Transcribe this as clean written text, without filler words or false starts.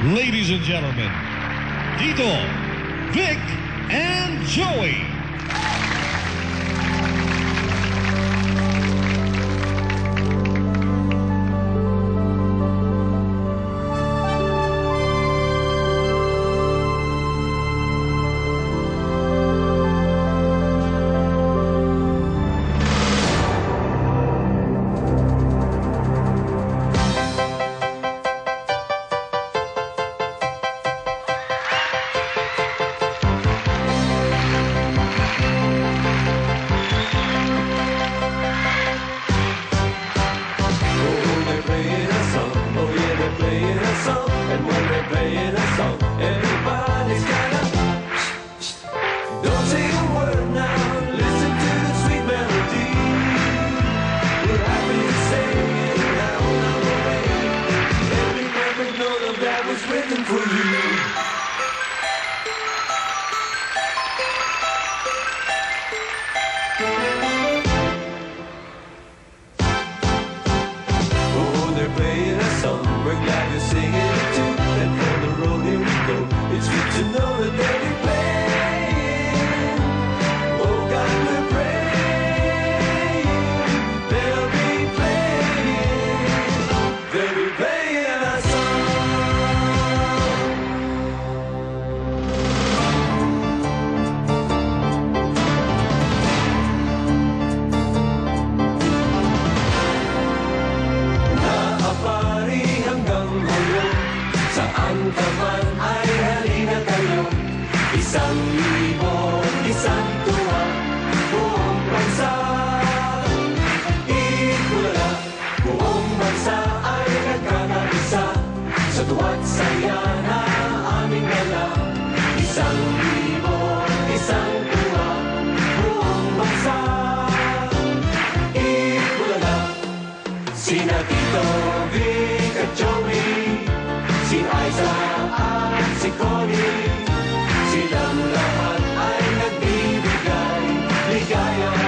Ladies and gentlemen, Tito, Vic, and Joey. And when they're playing a song, everybody's kind of don't say a word now, listen to the sweet melody. We're happy to sing it now on the way. Every perfect note of that was written for you. Oh, they're playing a song, we're glad to sing it too. And for the road here we go, it's good to know that they'll be playing. Oh God, we're praying. They'll be playing a song. Naapari hanggang hulo, saan ka man ay halina kayo. 1,000, isang tuwa, buong bansa. Ikula, buong bansa ay nagkakaisa sa tuwa't saya na aming dala. 1,000, isang tuwa, buong bansa. Ikula, sina Tito, Vic at Joey, si Aiza at si Connie, silang lahat ay nagbibigay ligaya.